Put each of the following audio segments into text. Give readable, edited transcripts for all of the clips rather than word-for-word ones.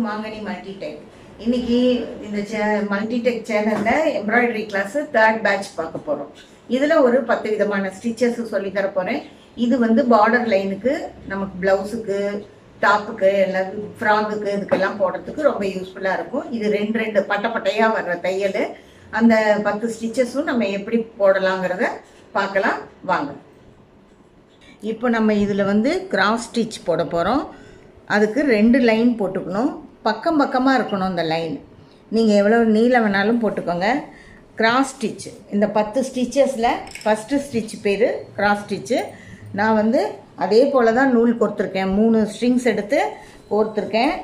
மாங்கனி மல்டிடெக். இன்னைக்கு இந்த மல்டிடெக் சேனல்ல எம்ப்ராய்டரி கிளாஸ் 3rd பேட்ச் பார்க்க போறோம். இதுல ஒரு 10 விதமான ஸ்டிச்சஸ் சொல்லி தர போறேன். இது வந்து பார்டர் லைனுக்கு, நமக்கு பிளவுஸுக்கு, டாப்புக்கு, எல்லாம் ஃப்ராக்குக்கு இதுக்கெல்லாம் போடுறதுக்கு ரொம்ப யூஸ்ஃபுல்லா இருக்கும். இது ரெண்டு பட்டையா வர்ற தையல். அந்த 10 ஸ்டிச்சஸும் நம்ம எப்படி போடலாங்கிறத பார்க்கலாம் வாங்க. இப்போ நம்ம இதில் வந்து கிராஸ் ஸ்டிச் போட போகிறோம். அதுக்கு 2 லைன் போட்டுக்கணும். பக்கமாக இருக்கணும் அந்த லைன். நீங்கள் எவ்வளோ நீளம் வேணாலும் போட்டுக்கோங்க. கிராஸ் ஸ்டிச் இந்த 10 ஸ்டிச்சஸில் ஃபஸ்ட்டு ஸ்டிச் பேர் கிராஸ் ஸ்டிச்சு. நான் வந்து அதே போல் தான் நூல் கோர்த்துருக்கேன். 3 ஸ்ட்ரிங்ஸ் எடுத்து கோர்த்துருக்கேன்.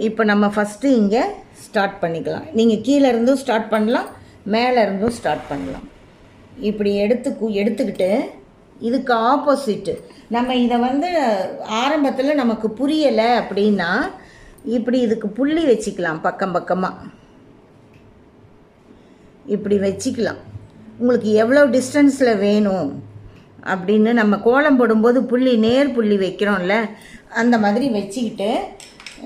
இப்போ நம்ம ஃபஸ்ட்டு இங்கே ஸ்டார்ட் பண்ணிக்கலாம். நீங்கள் கீழே இருந்தும் ஸ்டார்ட் பண்ணலாம், மேலே இருந்தும் ஸ்டார்ட் பண்ணலாம். இப்படி எடுத்துக்கிட்டு இதுக்கு ஆப்போசிட்டு நம்ம இதை வந்து ஆரம்பத்தில் நமக்கு புரியலை அப்படின்னா இப்படி இதுக்கு புள்ளி வச்சுக்கலாம். பக்கமாக இப்படி வச்சுக்கலாம். உங்களுக்கு எவ்வளோ டிஸ்டன்ஸில் வேணும் அப்படின்னு நம்ம கோலம் போடும்போது நேர் புள்ளி வைக்கிறோம்ல, அந்த மாதிரி வச்சுக்கிட்டு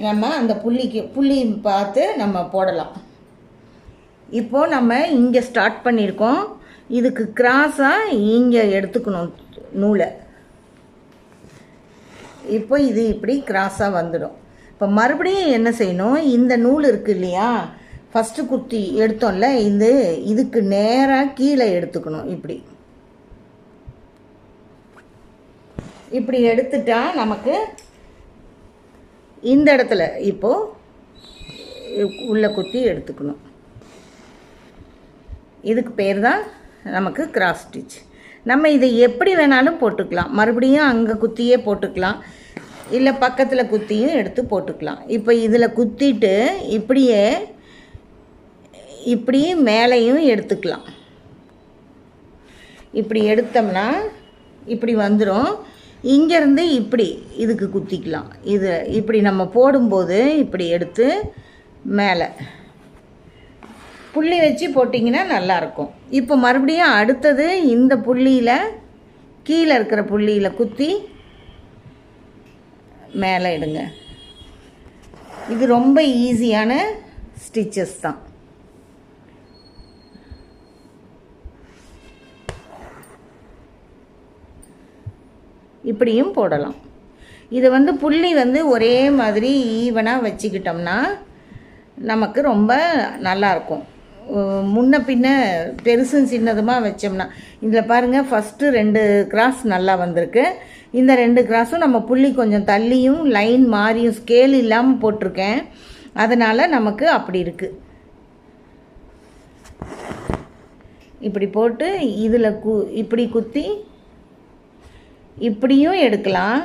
நம்ம அந்த புள்ளி பார்த்து நம்ம போடலாம். இப்போது நம்ம இங்கே ஸ்டார்ட் பண்ணியிருக்கோம். இதுக்கு கிராஸாக இங்கே எடுத்துக்கணும் நூலை. இப்போ இது இப்படி கிராஸாக வந்துடும். இப்போ மறுபடியும் என்ன செய்யணும், இந்த நூல் இருக்குது இல்லையா, ஃபஸ்ட்டு குத்தி எடுத்தோம்ல, இதுக்கு நேராக கீழே எடுத்துக்கணும். இப்படி எடுத்துட்டா நமக்கு இந்த இடத்துல இப்போது உள்ளே குத்தி எடுத்துக்கணும். இதுக்கு பேர் தான் நமக்கு கிராஸ் ஸ்டிச். நம்ம இதை எப்படி வேணாலும் போட்டுக்கலாம். மறுபடியும் அங்கே குத்தியே போட்டுக்கலாம், இல்லை பக்கத்தில் குத்தியும் எடுத்து போட்டுக்கலாம். இப்போ இதில் குத்திட்டு இப்படி மேலேயும் எடுத்துக்கலாம். இப்படி எடுத்தோம்னா இப்படி வந்துடும். இங்கேருந்து இதுக்கு குத்திக்கலாம். இது இப்படி நம்ம போடும்போது இப்படி எடுத்து மேலே புள்ளி வச்சு போட்டிங்கன்னா நல்லாயிருக்கும். இப்போ மறுபடியும் அடுத்தது இந்த புள்ளியில், கீழே இருக்கிற புள்ளியில் குத்தி மேலே எடுங்க. இது ரொம்ப ஈஸியான ஸ்டிச்சஸ் தான். இப்படியும் போடலாம். இது வந்து புள்ளி வந்து ஒரே மாதிரி ஈவனாக வச்சுக்கிட்டோம்னா நமக்கு ரொம்ப நல்லாயிருக்கும். முன்ன பின்ன பெருசும் சின்னதுமாக வச்சோம்னா, இதில் பாருங்கள், ஃபஸ்ட்டு 2 கிராஸ் நல்லா வந்திருக்கு. இந்த 2 கிராஸும் நம்ம புள்ளி கொஞ்சம் தள்ளியும் லைன் மாறியும் ஸ்கேல் இல்லாமல் போட்டிருக்கேன். அதனால் நமக்கு அப்படி இருக்குது. இப்படி போட்டு இதில் இப்படி குத்தி இப்படியும் எடுக்கலாம்.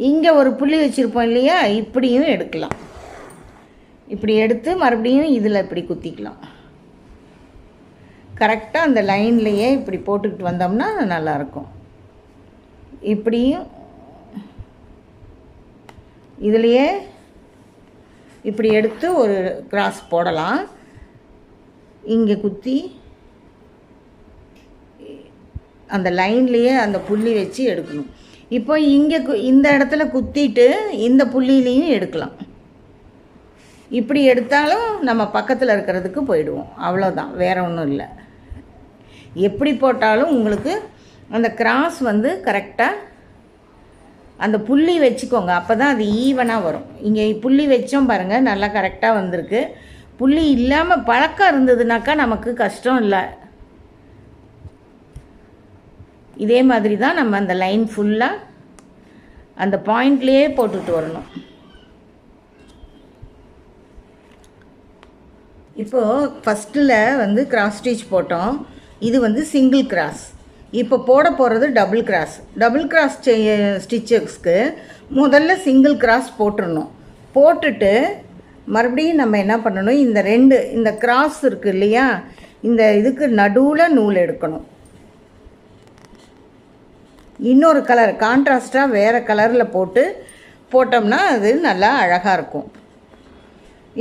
இங்கே ஒரு புள்ளி வச்சுருப்போம் இல்லையா, இப்படியும் எடுக்கலாம். இப்படி எடுத்து மறுபடியும் இதில் இப்படி குத்திக்கலாம். கரெக்டாக அந்த லைன்லேயே இப்படி போட்டுக்கிட்டு வந்தோம்னா நல்லாயிருக்கும். இப்படியும் இதுலேயே இப்படி எடுத்து ஒரு கிராஸ் போடலாம். இங்கே குத்தி அந்த லைன்லேயே அந்த புள்ளி வச்சு எடுக்கணும். இப்போ இங்கே இந்த இடத்துல குத்திட்டு இந்த புள்ளியிலையும் எடுக்கலாம். இப்படி எடுத்தாலும் நம்ம பக்கத்தில் இருக்கிறதுக்கு போயிடுவோம். அவ்வளோதான், வேறு ஒன்றும் இல்லை. எப்படி போட்டாலும் உங்களுக்கு அந்த கிராஸ் வந்து கரெக்டாக அந்த புள்ளி வச்சுக்கோங்க. அப்போ தான் அது ஈவனாக வரும். இங்கே புள்ளி வச்சோம் பாருங்கள், நல்லா கரெக்டாக வந்திருக்கு. புள்ளி இல்லாமல் பழக்கம் இருந்ததுனாக்கா நமக்கு கஷ்டம் இல்லை. இதே மாதிரி தான் நம்ம அந்த லைன் ஃபுல்லாக அந்த பாயிண்ட்லேயே போட்டுட்டு வரணும். இப்போது ஃபஸ்ட்டில் வந்து கிராஸ் ஸ்டிச் போட்டோம். இது வந்து சிங்கிள் கிராஸ். இப்போ போட போகிறது டபுள் கிராஸ். டபுள் கிராஸ் ஸ்டிச்சஸ்க்கு முதல்ல சிங்கிள் கிராஸ் போட்டுடணும். போட்டுட்டு மறுபடியும் நம்ம என்ன பண்ணணும், இந்த கிராஸ் இருக்குது இல்லையா, இந்த இதுக்கு நடுவில் நூல் எடுக்கணும். இன்னொரு கலர் கான்ட்ராஸ்டாக வேறு கலரில் போட்டோம்னா அது நல்லா அழகாக இருக்கும்.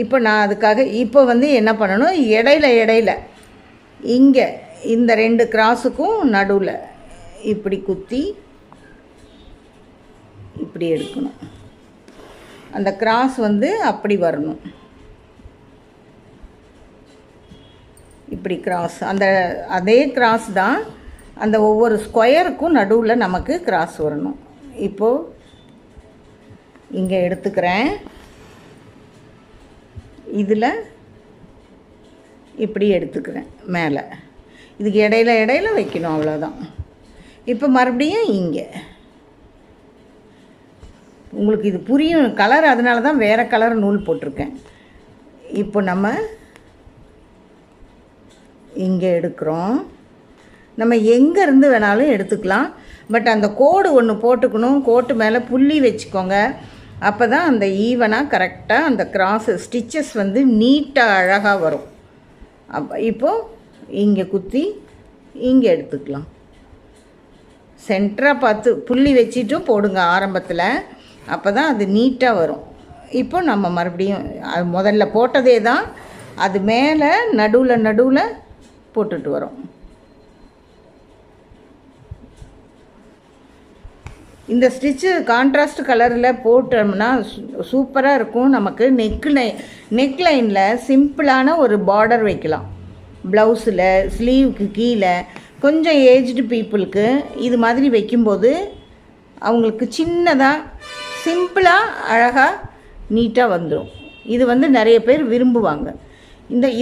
இப்போ நான் அதுக்காக இப்போ வந்து என்ன பண்ணணும், இடையில இங்கே இந்த 2 கிராஸுக்கும் நடுவில் இப்படி குத்தி இப்படி எடுக்கணும். அந்த கிராஸ் வந்து அப்படி வரணும். இப்படி கிராஸ், அந்த அதே கிராஸ் தான் அந்த ஒவ்வொரு ஸ்கொயருக்கும் நடுவில் நமக்கு கிராஸ் வரணும். இப்போது இங்கே எடுத்துக்கிறேன், இதில் இப்படி எடுத்துக்கிறேன் மேலே, இதுக்கு இடையில வைக்கணும், அவ்வளோதான். இப்போ மறுபடியும் இங்கே உங்களுக்கு இது புரியும் கலர், அதனால தான் வேறு கலர் நூல் போட்டிருக்கேன். இப்போ நம்ம இங்கே எடுக்கிறோம், நம்ம எங்கேருந்து வேணாலும் எடுத்துக்கலாம். பட் அந்த கோடு ஒன்று போட்டுக்கணும், கோட்டு மேலே புள்ளி வச்சுக்கோங்க. அப்போ தான் அந்த ஈவனாக கரெக்டாக அந்த கிராஸ் ஸ்டிச்சஸ் வந்து நீட்டாக அழகாக வரும். இப்போது இங்கே குத்தி இங்கே எடுத்துக்கலாம். சென்டராக பார்த்து புள்ளி வச்சிட்டும் போடுங்க ஆரம்பத்தில், அப்போ தான் அது நீட்டாக வரும். இப்போ நம்ம மறுபடியும் அது முதல்ல போட்டதே தான் அது மேலே நடுவில் போட்டுட்டு வரோம். இந்த ஸ்டிச்சு கான்ட்ராஸ்ட் கலரில் போட்டோம்னா சூப்பராக இருக்கும். நமக்கு நெக் லைனில் சிம்பிளான ஒரு பார்டர் வைக்கலாம். ப்ளவுஸில் ஸ்லீவுக்கு கீழே கொஞ்சம் ஏஜ்டு பீப்புளுக்கு இது மாதிரி வைக்கும்போது அவங்களுக்கு சின்னதாக சிம்பிளாக அழகாக நீட்டாக வந்துடும். இது வந்து நிறைய பேர் விரும்புவாங்க.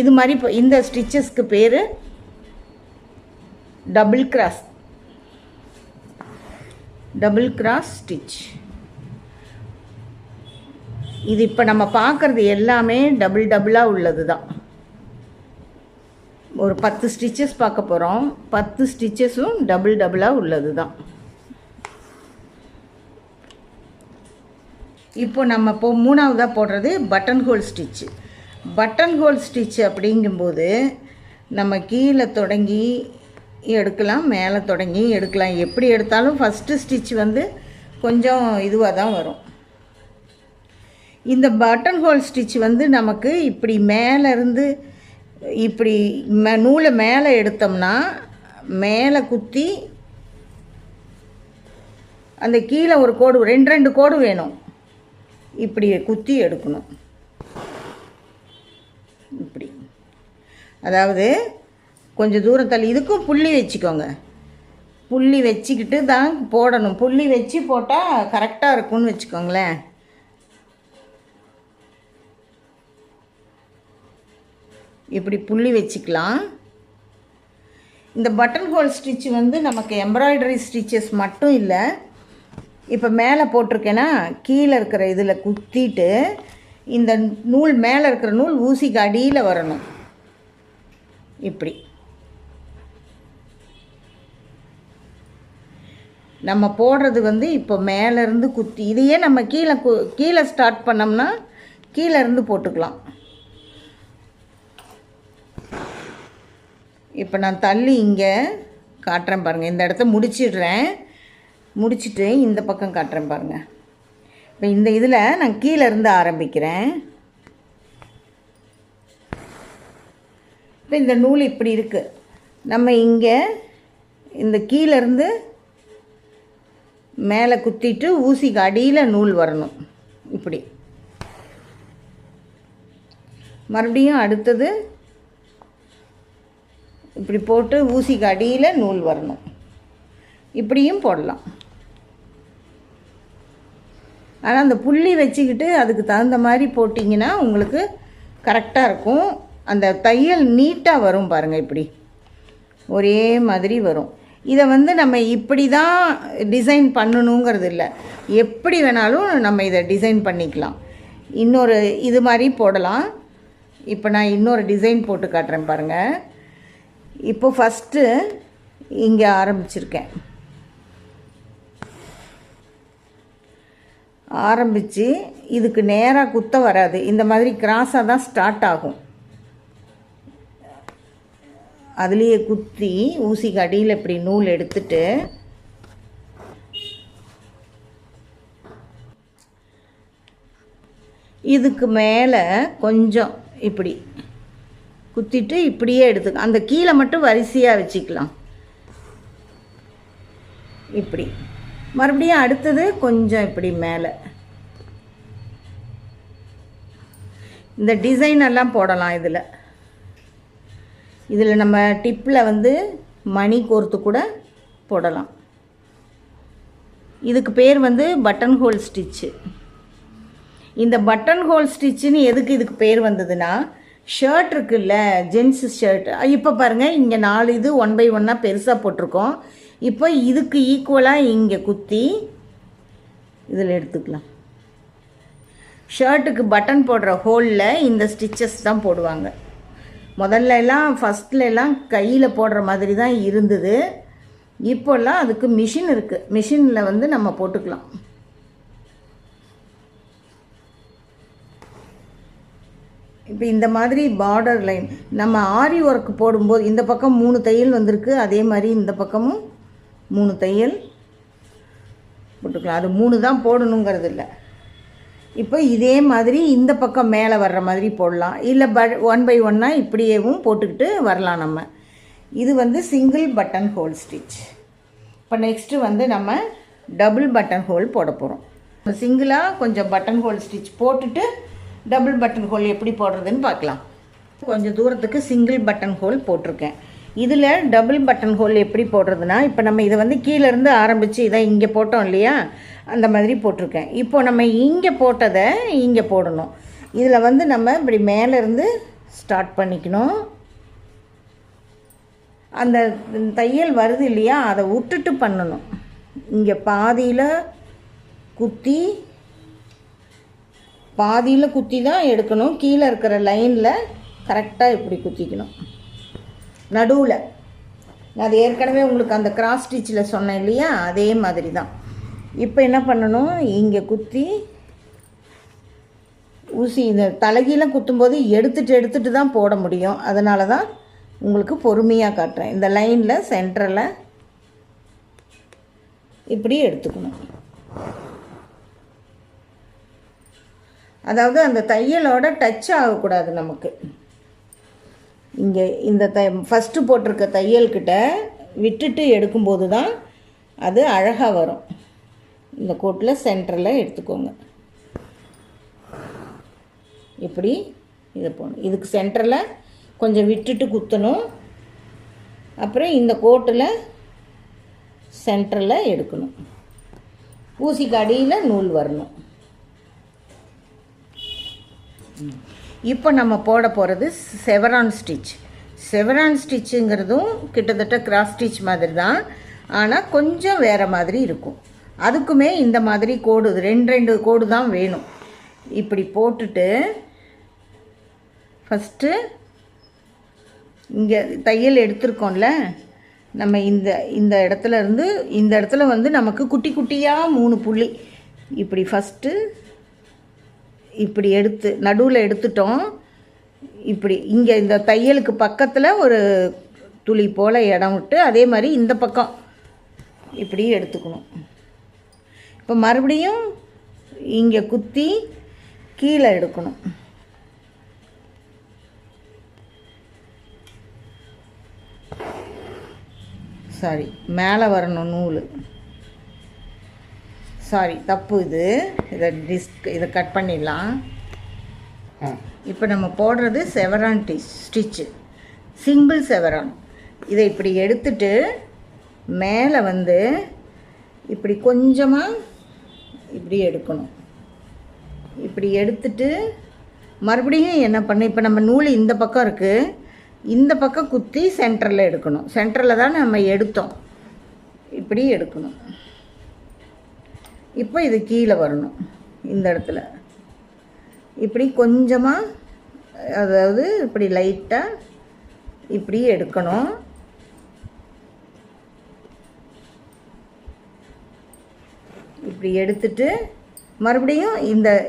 இது மாதிரி இந்த ஸ்டிச்சஸ்க்கு பேர் டபுள் கிராஸ் ஸ்டிச். இது இப்போ நம்ம பார்க்குறது எல்லாமே டபுளாக உள்ளது தான். ஒரு 10 ஸ்டிச்சஸ் பார்க்க போகிறோம், 10 ஸ்டிச்சஸும் டபுளாக உள்ளது தான். இப்போ நம்ம மூணாவதாக போடுறது button whole stitch. Button whole stitch அப்படிங்கும்போது நம்ம கீழே தொடங்கி எடுக்கலாம், மேலே தொடங்கி எடுக்கலாம். எப்படி எடுத்தாலும் ஃபஸ்ட்டு ஸ்டிச் வந்து கொஞ்சம் இதுவாக தான் வரும். இந்த பட்டன் ஹோல் ஸ்டிச் வந்து நமக்கு இப்படி மேலேருந்து இப்படி நூலை மேலே எடுத்தோம்னா மேலே குத்தி அந்த கீழே ஒரு கோடு, 2 கோடு வேணும், இப்படி குத்தி எடுக்கணும். இப்படி, அதாவது கொஞ்சம் தூரம் தள்ளி இதுக்கும் புள்ளி வச்சுக்கோங்க. புள்ளி வச்சுக்கிட்டு தான் போடணும். புள்ளி வச்சு போட்டால் கரெக்டாக இருக்கும்னு வச்சுக்கோங்களேன். இப்படி புள்ளி வச்சுக்கலாம். இந்த பட்டன் ஹோல் ஸ்டிச் வந்து நமக்கு எம்ப்ராய்டரி ஸ்டிச்சஸ் மட்டும் இல்லை. இப்போ மேலே போட்டிருக்கேன்னா கீழே இருக்கிற இதில் குத்திட்டு இந்த நூல் மேலே இருக்கிற நூல் ஊசிக்கு அடியில் வரணும். இப்படி நம்ம போடுறது வந்து இப்போ மேலேருந்து குத்தி, இதையே நம்ம கீழே ஸ்டார்ட் பண்ணோம்னா கீழேருந்து போட்டுக்கலாம். இப்போ நான் தள்ளி இங்கே காட்டுறேன் பாருங்கள். இந்த இடத்த முடிச்சிட்டு இந்த பக்கம் காட்டுறேன் பாருங்கள். இப்போ இந்த இதில் நான் கீழேருந்து ஆரம்பிக்கிறேன். இப்போ இந்த நூல் இப்படி இருக்குது. நம்ம இங்கே இந்த கீழேருந்து மேலே குத்திட்டு ஊசிக்கு அடியில் நூல் வரணும். இப்படி மறுபடியும் அடுத்தது இப்படி போட்டு ஊசிக்கு அடியில் நூல் வரணும். இப்படியும் போடலாம். ஆனால் அந்த புள்ளி வச்சுக்கிட்டு அதுக்கு தகுந்த மாதிரி போட்டிங்கன்னா உங்களுக்கு கரெக்டாக இருக்கும். அந்த தையல் நீட்டாக வரும் பாருங்கள். இப்படி ஒரே மாதிரி வரும். இதை வந்து நம்ம இப்படி தான் டிசைன் பண்ணணுங்கிறது இல்லை, எப்படி வேணாலும் நம்ம இதை டிசைன் பண்ணிக்கலாம். இன்னொரு இது மாதிரி போடலாம். இப்போ நான் இன்னொரு டிசைன் போட்டு காட்டுறேன் பாருங்கள். இப்போ ஃபஸ்ட்டு இங்கே ஆரம்பிச்சிருக்கேன். ஆரம்பித்து இதுக்கு நேராக குத்த வராது, இந்த மாதிரி கிராஸாக தான் ஸ்டார்ட் ஆகும். அதுலேயே குத்தி ஊசிக்கு அடியில் இப்படி நூல் எடுத்துட்டு இதுக்கு மேலே கொஞ்சம் இப்படி குத்திட்டு இப்படியே எடுத்துக்க. அந்த கீழே மட்டும் வரிசையாக வச்சுக்கலாம். இப்படி மறுபடியும் அடுத்தது கொஞ்சம் இப்படி மேலே இந்த டிசைன் எல்லாம் போடலாம். இதில் நம்ம டிப்பில் வந்து மணி கோர்த்து கூட போடலாம். இதுக்கு பேர் வந்து பட்டன் ஹோல் ஸ்டிச்சு. இந்த பட்டன் ஹோல் ஸ்டிச்சுன்னு எதுக்கு இதுக்கு பேர் வந்ததுன்னா, ஷர்ட் இருக்குல்ல, ஜென்ஸு ஷர்ட், இப்போ பாருங்கள் இங்கே 4 இது 1 by 1 பெருசாக போட்டிருக்கோம். இப்போ இதுக்கு ஈக்குவலாக இங்கே குத்தி இதில் எடுத்துக்கலாம். ஷர்ட்டுக்கு பட்டன் போடுற ஹோலில் இந்த ஸ்டிச்சஸ் தான் போடுவாங்க. ஃபஸ்ட்லலாம் கையில் போடுற மாதிரி தான் இருந்தது. இப்போல்லாம் அதுக்கு மிஷின் இருக்குது. மிஷினில் வந்து நம்ம போட்டுக்கலாம். இப்போ இந்த மாதிரி பார்டர் லைன் நம்ம ஆரி ஒர்க் போடும்போது இந்த பக்கம் 3 தையல் வந்திருக்கு, அதே மாதிரி இந்த பக்கமும் 3 தையல் போட்டுக்கலாம். அது 3 தான் போடணுங்கிறது இல்லை. இப்போ இதே மாதிரி இந்த பக்கம் மேலே வர்ற மாதிரி போடலாம், இல்லை 1 by 1 இப்படியேவும் போட்டுக்கிட்டு வரலாம் நம்ம. இது வந்து சிங்கிள் பட்டன் ஹோல் ஸ்டிச். இப்போ நெக்ஸ்ட்டு வந்து நம்ம டபுள் பட்டன் ஹோல் போட போகிறோம். சிங்கிளாக கொஞ்சம் பட்டன் ஹோல் ஸ்டிச் போட்டுட்டு டபுள் பட்டன் ஹோல் எப்படி போடுறதுன்னு பார்க்கலாம். கொஞ்சம் தூரத்துக்கு சிங்கிள் பட்டன் ஹோல் போட்டிருக்கேன். இதில் டபுள் பட்டன் ஹோல் எப்படி போடுறதுனா, இப்போ நம்ம இதை வந்து கீழேருந்து ஆரம்பித்து இதை இங்கே போட்டோம் இல்லையா, அந்த மாதிரி போட்டிருக்கேன். இப்போ நம்ம இங்கே போட்டதை இங்கே போடணும். இதில் வந்து நம்ம இப்படி மேலேருந்து ஸ்டார்ட் பண்ணிக்கணும். அந்த தையல் வருது இல்லையா, அதை விட்டுட்டு பண்ணணும். இங்கே பாதியில் குத்தி தான் எடுக்கணும். கீழே இருக்கிற லைனில் கரெக்டாக இப்படி குத்திக்கணும். நடுவில் நான் அது ஏற்கனவே உங்களுக்கு அந்த கிராஸ் ஸ்டிச்சில் சொன்னேன் இல்லையா, அதே மாதிரி தான். இப்போ என்ன பண்ணணும், இங்கே குத்தி ஊசி இந்த தலைகீழ குத்தும்போது எடுத்துட்டு தான் போட முடியும். அதனால தான் உங்களுக்கு பொறுமையாக காட்டுறேன். இந்த லைனில் சென்டரில் இப்படி எடுத்துக்கணும். அதாவது அந்த தையலோட டச் ஆகக்கூடாது நமக்கு. இங்கே இந்த ஃபஸ்ட்டு போட்டிருக்க தையல்கிட்ட விட்டுட்டு எடுக்கும்போது தான் அது அழகாக வரும். இந்த கோட்டில் சென்டரில் எடுத்துக்கோங்க. இப்படி இதை போகணும். இதுக்கு சென்டரில் கொஞ்சம் விட்டுட்டு குத்தணும். அப்புறம் இந்த கோட்டில் சென்டரில் எடுக்கணும். ஊசிக்கு அடியில் நூல் வரணும். இப்போ நம்ம போட போகிறது செவரான் ஸ்டிச். செவரான் ஸ்டிச்சுங்கிறதும் கிட்டத்தட்ட கிராஸ் ஸ்டிச் மாதிரி தான், ஆனால் கொஞ்சம் வேறு மாதிரி இருக்கும். அதுக்குமே இந்த மாதிரி கோடு 2 கோடு தான் வேணும். இப்படி போட்டுட்டு ஃபஸ்ட்டு இங்கே தையல் எடுத்துருக்கோம்ல, நம்ம இந்த இடத்துல வந்து நமக்கு குட்டி குட்டியாக 3 புள்ளி இப்படி ஃபஸ்ட்டு இப்படி எடுத்து நடுவில் எடுத்துட்டோம். இப்படி இங்கே இந்த தையலுக்கு பக்கத்தில் ஒரு துளி போல் இடம் விட்டு அதே மாதிரி இந்த பக்கம் இப்படி எடுத்துக்கணும். இப்போ மறுபடியும் இங்கே குத்தி கீழே எடுக்கணும். சாரி, மேலே வரணும் நூல். சாரி, தப்பு. இதை கட் பண்ணிடலாம். இப்போ நம்ம போடுறது செவரான் ஸ்டிச்சு, சிங்கிள் செவரான். இதை இப்படி எடுத்துட்டு மேலே வந்து இப்படி கொஞ்சமாக இப்படி எடுக்கணும். இப்படி எடுத்துட்டு மறுபடியும் என்ன பண்ண, இப்போ நம்ம நூல் இந்த பக்கம் இருக்குது, இந்த பக்கம் குத்தி சென்டரில் எடுக்கணும். சென்டரில் தான் நம்ம எடுத்தோம். இப்படி எடுக்கணும். இப்போ இது கீழே வரணும். இந்த இடத்துல இப்படி கொஞ்சமாக, அதாவது இப்படி லைட்டாக இப்படி எடுக்கணும். இப்படி எடுத்துட்டு மறுபடியும்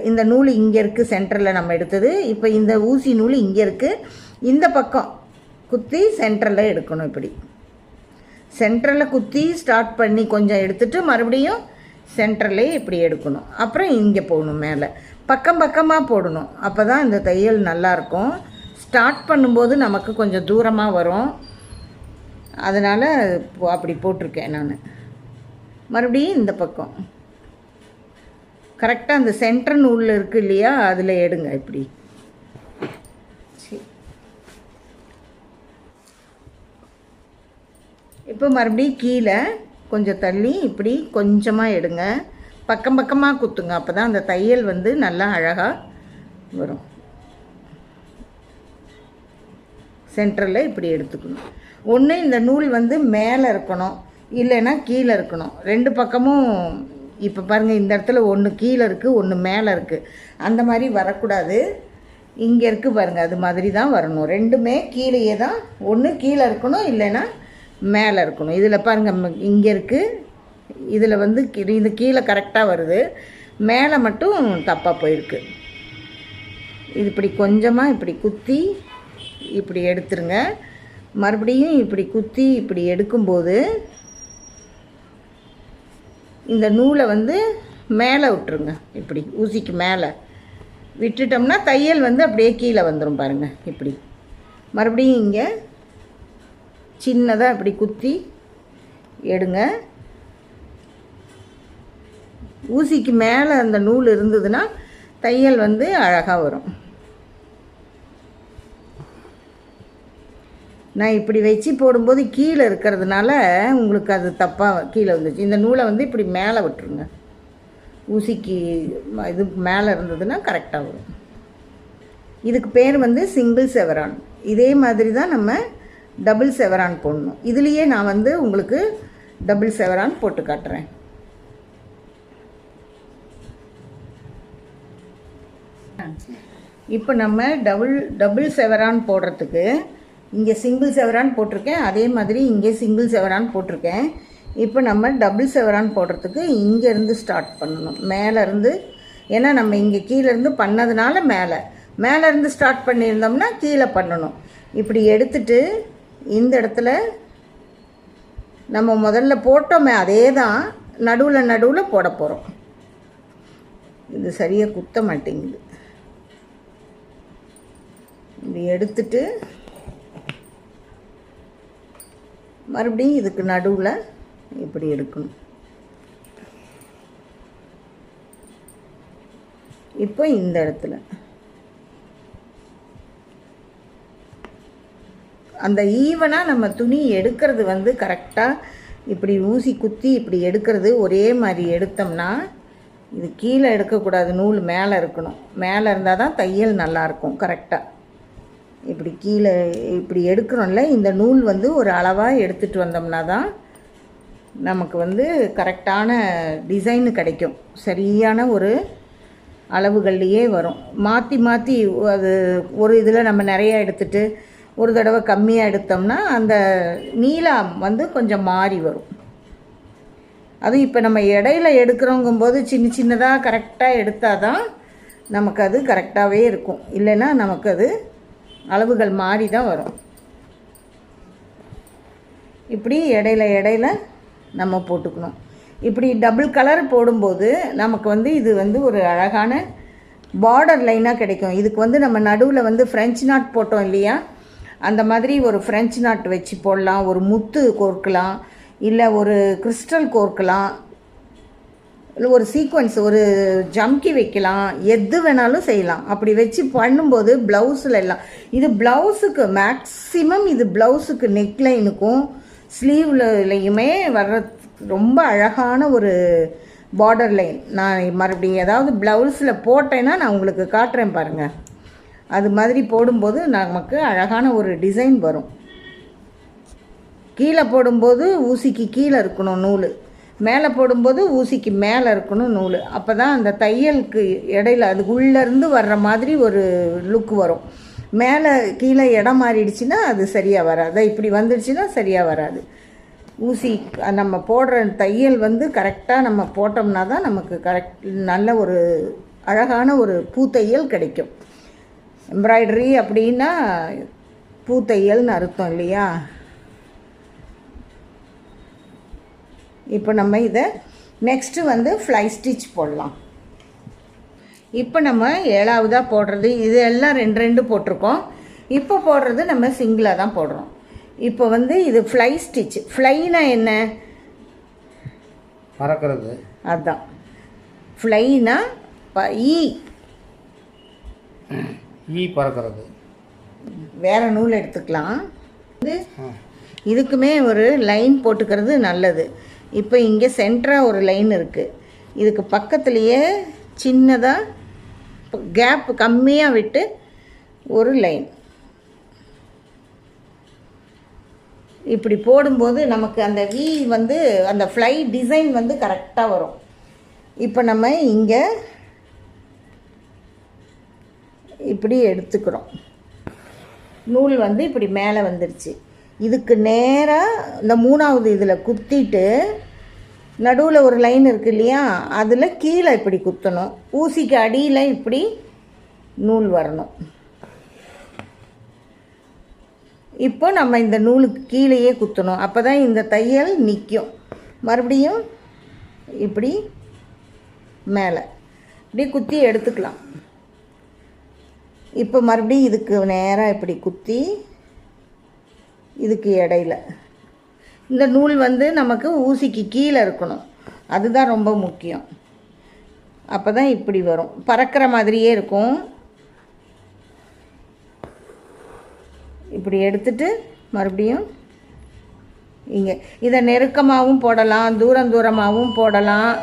இந்த நூல் இங்கே இருக்குது, சென்டரில் நம்ம எடுத்தது. இப்போ இந்த ஊசி நூல் இங்கே இருக்குது, இந்த பக்கம் குத்தி சென்டரில் எடுக்கணும். இப்படி சென்டரில் குத்தி ஸ்டார்ட் பண்ணி கொஞ்சம் எடுத்துட்டு மறுபடியும் சென்டர்லேயே இப்படி எடுக்கணும். அப்புறம் இங்கே போகணும், மேலே பக்கமாக போடணும். அப்போ தான் இந்த தையல் நல்லாயிருக்கும். ஸ்டார்ட் பண்ணும்போது நமக்கு கொஞ்சம் தூரமாக வரும், அதனால் அப்படி போட்டிருக்கேன் நான். மறுபடியும் இந்த பக்கம் கரெக்டாக அந்த சென்டர் நூலில் இருக்குது இல்லையா, அதில் எடுங்க. இப்படி இப்போ மறுபடியும் கீழே கொஞ்சம் தள்ளி இப்படி கொஞ்சமாக எடுங்க, பக்கம் பக்கமாக குத்துங்க, அப்போ தான் அந்த தையல் வந்து நல்லா அழகாக வரும். சென்டரில் இப்படி எடுத்துக்கணும். ஒன்று இந்த நூல் வந்து மேலே இருக்கணும், இல்லைன்னா கீழே இருக்கணும். ரெண்டு பக்கமும் இப்போ பாருங்கள், இந்த இடத்துல ஒன்று கீழே இருக்குது, ஒன்று மேலே இருக்குது. அந்த மாதிரி வரக்கூடாது. இங்கே இருக்குது பாருங்கள், அது மாதிரி தான் வரணும். ரெண்டுமே கீழேயே தான், ஒன்று கீழே இருக்கணும், இல்லைன்னா மேலே இருக்கணும். இதில் பாருங்கள், இங்கே இருக்குது, இதில் வந்து இது கீழே கரெக்டாக வருது, மேலே மட்டும் தப்பாக போயிருக்கு. இது இப்படி கொஞ்சமாக இப்படி குத்தி இப்படி எடுத்துருங்க. மறுபடியும் இப்படி குத்தி இப்படி எடுக்கும்போது இந்த நூலை வந்து மேலே விட்டுருங்க. இப்படி ஊசிக்கு மேலே விட்டுட்டோம்னா தையல் வந்து அப்படியே கீழே வந்துடும் பாருங்கள். இப்படி மறுபடியும் இங்கே சின்னதாக இப்படி குத்தி எடுங்க. ஊசிக்கு மேலே அந்த நூல் இருந்ததுன்னா தையல் வந்து அழகாக வரும். நான் இப்படி வச்சு போடும்போது கீழே இருக்கிறதுனால உங்களுக்கு அது தப்பாக கீழே வந்துச்சு. இந்த நூலை வந்து இப்படி மேலே விட்டுருங்க. ஊசிக்கு இது மேலே இருந்ததுன்னா கரெக்டாக வரும். இதுக்கு பேர் வந்து சிங்கிள் செவரான். இதே மாதிரி தான் நம்ம டபுள் செவரான் போடணும். இதுலேயே நான் வந்து உங்களுக்கு டபுள் செவரான் போட்டு காட்டுறேன். இப்போ நம்ம டபுள் செவரான் போடுறதுக்கு இங்கே சிங்கிள் செவரான் போட்டிருக்கேன், அதே மாதிரி இங்கே சிங்கிள் செவரான் போட்டிருக்கேன். இப்போ நம்ம டபுள் செவரான் போடுறதுக்கு இங்கேருந்து ஸ்டார்ட் பண்ணணும், மேலேருந்து. ஏன்னா நம்ம இங்கே கீழேருந்து பண்ணதுனால மேலேருந்து ஸ்டார்ட் பண்ணியிருந்தோம்னா கீழே பண்ணணும். இப்படி எடுத்துட்டு இந்த இடத்துல நம்ம முதல்ல போட்டோமே அதே தான் நடுவில் போட போகிறோம். இது சரியாக குத்த மாட்டேங்குது. இப்படி எடுத்துட்டு மறுபடியும் இதுக்கு நடுவில் இப்படி எடுக்கணும். இப்போ இந்த இடத்துல அந்த ஈவனாக நம்ம துணி எடுக்கிறது வந்து கரெக்டாக இப்படி ஊசி குத்தி இப்படி எடுக்கிறது ஒரே மாதிரி எடுத்தோம்னா, இது கீழே எடுக்கக்கூடாது, நூல் மேலே இருக்கணும். மேலே இருந்தால் தான் தையல் நல்லாயிருக்கும். கரெக்டாக இப்படி கீழே இப்படி எடுக்கிறோம்ல, இந்த நூல் வந்து ஒரு அளவாக எடுத்துகிட்டு வந்தோம்னா தான் நமக்கு வந்து கரெக்டான டிசைனு கிடைக்கும். சரியான ஒரு அளவுகள்லையே வரும். மாற்றி அது ஒரு இதில் நம்ம நிறையா எடுத்துகிட்டு ஒரு தடவை கம்மியாக எடுத்தோம்னா அந்த நீளம் வந்து கொஞ்சம் மாறி வரும். அதுவும் இப்போ நம்ம இடையில எடுக்கிறோங்கும்போது சின்னதாக கரெக்டாக எடுத்தால் தான் நமக்கு அது கரெக்டாகவே இருக்கும். இல்லைன்னா நமக்கு அது அளவுகள் மாறி தான் வரும். இப்படி இடையில நம்ம போட்டுக்கணும். இப்படி டபுள் கலர் போடும்போது நமக்கு வந்து இது வந்து ஒரு அழகான பார்டர் லைனாக கிடைக்கும். இதுக்கு வந்து நம்ம நடுவில் வந்து ஃப்ரெஞ்ச் நாட் போட்டோம் இல்லையா, அந்த மாதிரி ஒரு ஃப்ரெஞ்ச் நாட் வச்சு போடலாம். ஒரு முத்து கோர்க்கலாம், இல்லை ஒரு கிறிஸ்டல் கோர்க்கலாம், இல்லை ஒரு சீக்வன்ஸ் ஒரு ஜம்கி வைக்கலாம், எது வேணாலும் செய்யலாம். அப்படி வச்சு பண்ணும்போது ப்ளவுஸில் எல்லாம் இது ப்ளவுஸுக்கு மேக்ஸிமம் இது ப்ளவுஸுக்கு நெக்லைனுக்கும் ஸ்லீவ்லையுமே வர்ற ரொம்ப அழகான ஒரு பார்டர் லைன். நான் மறுபடியும் ஏதாவது ப்ளவுஸில் போட்டேன்னா நான் உங்களுக்கு காட்டுறேன் பாருங்கள். அது மாதிரி போடும்போது நமக்கு அழகான ஒரு டிசைன் வரும். கீழே போடும்போது ஊசிக்கு கீழே இருக்கணும் நூல், மேலே போடும்போது ஊசிக்கு மேலே இருக்கணும் நூல். அப்போ தான் அந்த தையலுக்கு இடையில அது உள்ளேருந்து வர்ற மாதிரி ஒரு லுக் வரும். மேலே கீழே இடம் மாறிடுச்சுன்னா அது சரியாக வராது, இப்படி வந்துடுச்சுன்னா சரியாக வராது. ஊசி நம்ம போடுற தையல் வந்து கரெக்டாக நம்ம போட்டோம்னா தான் நமக்கு நல்ல ஒரு அழகான ஒரு பூத்தையல் கிடைக்கும். எம்ப்ராய்டரி அப்படின்னா பூத்தையல்னு அர்த்தம் இல்லையா. இப்போ நம்ம இதை நெக்ஸ்ட்டு வந்து ஃப்ளை ஸ்டிச் போடலாம். இப்போ நம்ம 7ஆவதாக போடுறது இது எல்லாம் 2 போட்டிருக்கோம். இப்போ போடுறது நம்ம சிங்கிளாக தான் போடுறோம். இப்போ வந்து இது ஃப்ளை ஸ்டிச். ஃப்ளைனா என்ன? பறக்கிறது. அதுதான் ஃப்ளைனா ஈ பறக்கிறது. வேறு நூல் எடுத்துக்கலாம். இது இதுக்குமே ஒரு லைன் போட்டுக்கிறது நல்லது. இப்போ இங்கே சென்டராக ஒரு லைன் இருக்குது. இதுக்கு பக்கத்துலேயே சின்னதாக கேப் கம்மியாக விட்டு ஒரு லைன் இப்படி போடும்போது நமக்கு அந்த வி வந்து அந்த ஃப்ளை டிசைன் வந்து கரெக்டாக வரும். இப்போ நம்ம இங்கே இப்படி எடுத்துக்கிறோம். நூல் வந்து இப்படி மேலே வந்துடுச்சு. இதுக்கு நேராக இந்த 3வது இதில் குத்திட்டு நடுவில் ஒரு லைன் இருக்குது இல்லையா, அதில் கீழே இப்படி குத்தணும். ஊசிக்கு அடியில் இப்படி நூல் வரணும். இப்போ நம்ம இந்த நூலுக்கு கீழேயே குத்தணும். அப்போ தான் இந்த தையல் நிற்கும். மறுபடியும் இப்படி மேலே இப்படி குத்தி எடுத்துக்கலாம். இப்போ மறுபடியும் இதுக்கு நேராக இப்படி குத்தி இதுக்கு இடையில இந்த நூல் வந்து நமக்கு ஊசிக்கு கீழே இருக்கணும். அதுதான் ரொம்ப முக்கியம். அப்போ தான் இப்படி வரும். பறக்கிற மாதிரியே இருக்கும். இப்படி எடுத்துட்டு மறுபடியும் இங்கே இதை நெருக்கமாகவும் போடலாம், தூரமாகவும் போடலாம்.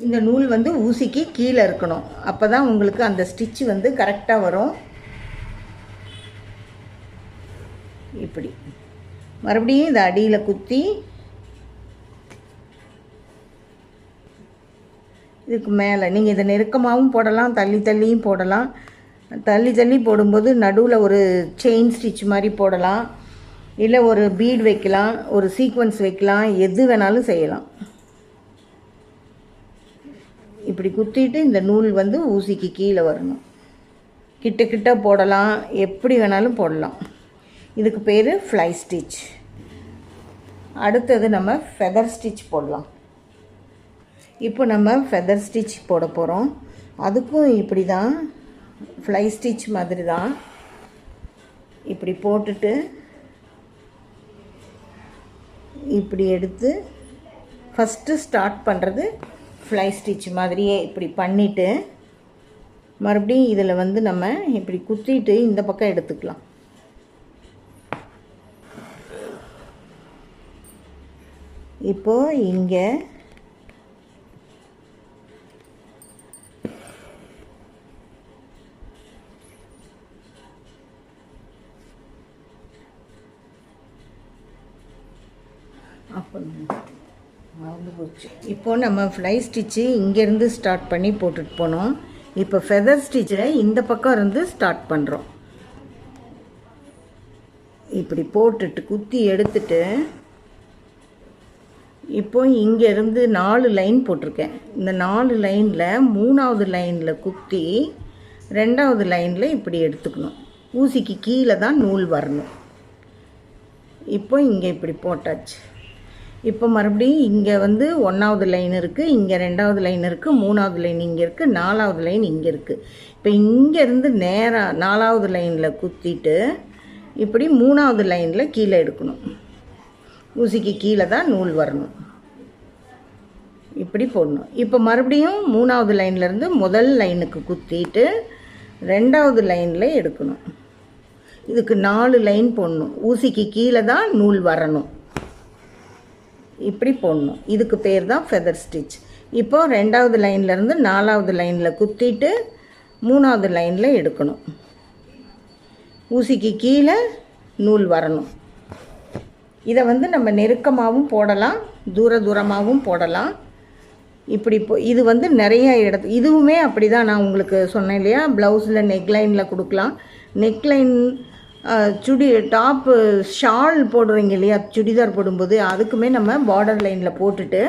இந்த நூல் வந்து ஊசிக்கு கீழே இருக்கணும். அப்போ தான் உங்களுக்கு அந்த ஸ்டிச்சு வந்து கரெக்டாக வரும். இப்படி மறுபடியும் இதை அடியில் குத்தி இதுக்கு மேலே நீங்கள் இதை நெருக்கமாகவும் போடலாம், தள்ளியும் போடலாம். தள்ளி போடும்போது நடுவில் ஒரு செயின் ஸ்டிச் மாதிரி போடலாம், இல்லை ஒரு பீட் வைக்கலாம், ஒரு சீக்வன்ஸ் வைக்கலாம், எது வேணாலும் செய்யலாம். இப்படி குத்திட்டு இந்த நூல் வந்து ஊசிக்கு கீழே வரணும். கிட்ட போடலாம், எப்படி வேணாலும் போடலாம். இதுக்கு பேர் ஃப்ளை ஸ்டிச். அடுத்தது நம்ம ஃபெதர் ஸ்டிச் போடலாம். இப்போ நம்ம ஃபெதர் ஸ்டிச் போட போகிறோம். அதுக்கும் இப்படி தான், ஃப்ளை ஸ்டிச் மாதிரி தான். இப்படி போட்டுட்டு இப்படி எடுத்து ஃபஸ்ட்டு ஸ்டார்ட் பண்ணுறது ஃப்ளை ஸ்டிச் மாதிரியே இப்படி பண்ணிவிட்டு மறுபடியும் இதில் வந்து நம்ம இப்படி குத்திட்டு இந்த பக்கம் எடுத்துக்கலாம். இப்போது இங்கே இப்போ நம்ம ஃப்ளை ஸ்டிச்சு இங்கேருந்து ஸ்டார்ட் பண்ணி போட்டுட்டு போனோம். இப்போ ஃபெதர் ஸ்டிச்சை இந்த பக்கம் இருந்து ஸ்டார்ட் பண்ணுறோம். இப்படி போட்டுட்டு குத்தி எடுத்துட்டு இப்போ இங்கேருந்து 4 லைன் போட்டிருக்கேன். இந்த 4 லைனில் 3வது லைனில் குத்தி 2வது லைனில் இப்படி எடுத்துக்கணும். ஊசிக்கு கீழே தான் நூல் வரணும். இப்போ இங்கே இப்படி போட்டாச்சு. இப்போ மறுபடியும் இங்கே வந்து 1வது லைன் இருக்குது, இங்கே 2வது லைன் இருக்குது, 3வது லைன் இங்கே இருக்குது, 4வது லைன் இங்கே இருக்குது. இப்போ இங்கேருந்து நேராக 4வது லைனில் குத்திட்டு இப்படி 3வது லைனில் கீழே எடுக்கணும். ஊசிக்கு கீழே தான் நூல் வரணும். இப்படி போடணும். இப்போ மறுபடியும் 3வது லைன்லேருந்து முதல் லைனுக்கு குத்திட்டு 2வது லைனில் எடுக்கணும். இதுக்கு 4 லைன் போடணும். ஊசிக்கு கீழே தான் நூல் வரணும். இப்படி போடணும். இதுக்கு பேர் தான் ஃபெதர் ஸ்டிச். இப்போ 2வது லைன்லேருந்து 4வது லைனில் குத்திட்டு 3வது லைனில் எடுக்கணும். ஊசிக்கு கீழே நூல் வரணும். இதை வந்து நம்ம நெருக்கமாகவும் போடலாம், தூரமாகவும் போடலாம். இப்படி இது வந்து நிறைய இதுவுமே அப்படி தான் நான் உங்களுக்கு சொன்னேன் இல்லையா, ப்ளவுஸில் நெக்லைனில் கொடுக்கலாம். நெக்லைன் டாப்பு ஷால் போடுறீங்க இல்லையா, சுடிதார் போடும்போது அதுக்குமே நம்ம பார்டர் லைனில் போட்டுட்டு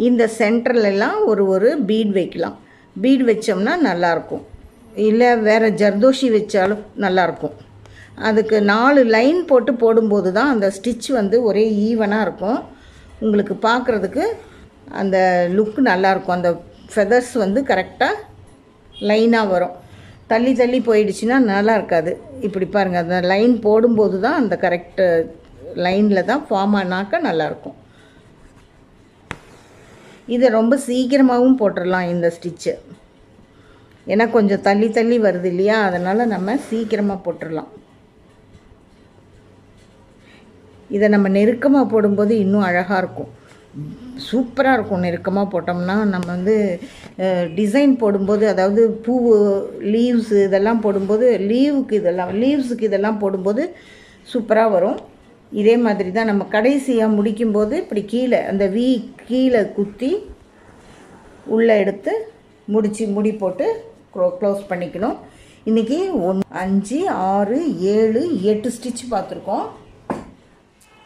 இந்த சென்டர்லெல்லாம் ஒரு பீட் வைக்கலாம். பீட் வச்சோம்னா நல்லாயிருக்கும். இல்லை வேறு ஜர்தோஷி வச்சாலும் நல்லாயிருக்கும். அதுக்கு 4 லைன் போட்டு போடும்போது தான் அந்த ஸ்டிச் வந்து ஒரே ஈவனாக இருக்கும். உங்களுக்கு பார்க்குறதுக்கு அந்த லுக் நல்லாயிருக்கும். அந்த ஃபெதர்ஸ் வந்து கரெக்டாக லைனாக வரும். தள்ளி போயிடுச்சுன்னா நல்லா இருக்காது. இப்படி பாருங்கள், அந்த லைன் போடும்போது தான் அந்த கரெக்டு லைனில் தான் ஃபார்ம் ஆனாக்க நல்லாயிருக்கும். இதை ரொம்ப சீக்கிரமாகவும் போட்டுடலாம் இந்த ஸ்டிச்சு. ஏன்னா கொஞ்சம் தள்ளி வருது இல்லையா, அதனால் நம்ம சீக்கிரமாக போட்டுடலாம். இதை நம்ம நெருக்கமாக போடும்போது இன்னும் அழகாக இருக்கும், சூப்பராக இருக்கும். நெருக்கமாக போட்டோம்னா நம்ம வந்து டிசைன் போடும்போது, அதாவது பூ லீவ்ஸு இதெல்லாம் போடும்போது, லீவ்ஸுக்கு இதெல்லாம் போடும்போது சூப்பராக வரும். இதே மாதிரி தான் நம்ம கடைசியாக முடிக்கும்போது இப்படி கீழே அந்த கீழே குத்தி உள்ளே எடுத்து முடி போட்டு க்ளோஸ் பண்ணிக்கணும். இன்றைக்கி 5, 6, 7, 8 ஸ்டிச் பார்த்துருக்கோம்.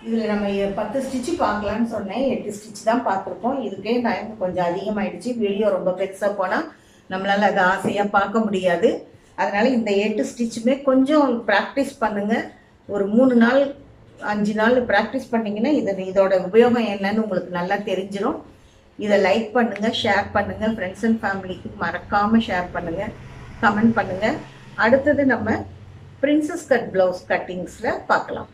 இதில் நம்ம 10 ஸ்டிச்சு பார்க்கலான்னு சொன்னேன், 8 ஸ்டிச் தான் பார்த்துருக்கோம். இதுக்கே டைம் கொஞ்சம் அதிகமாகிடுச்சு. வீடியோ ரொம்ப பெருசாக போனால் நம்மளால் அதை ஆசையாக பார்க்க முடியாது. அதனால் இந்த 8 ஸ்டிச்சுமே கொஞ்சம் ப்ராக்டிஸ் பண்ணுங்கள். ஒரு 3 நாள் 5 நாள் ப்ராக்டிஸ் பண்ணிங்கன்னா இதோட உபயோகம் என்னன்னு உங்களுக்கு நல்லா தெரிஞ்சிடும். இதை லைக் பண்ணுங்கள், ஷேர் பண்ணுங்கள், ஃப்ரெண்ட்ஸ் அண்ட் ஃபேமிலிக்கு மறக்காமல் ஷேர் பண்ணுங்கள், கமெண்ட் பண்ணுங்கள். அடுத்தது நம்ம பிரின்சஸ் கட் ப்ளவுஸ் கட்டிங்ஸில் பார்க்கலாம்.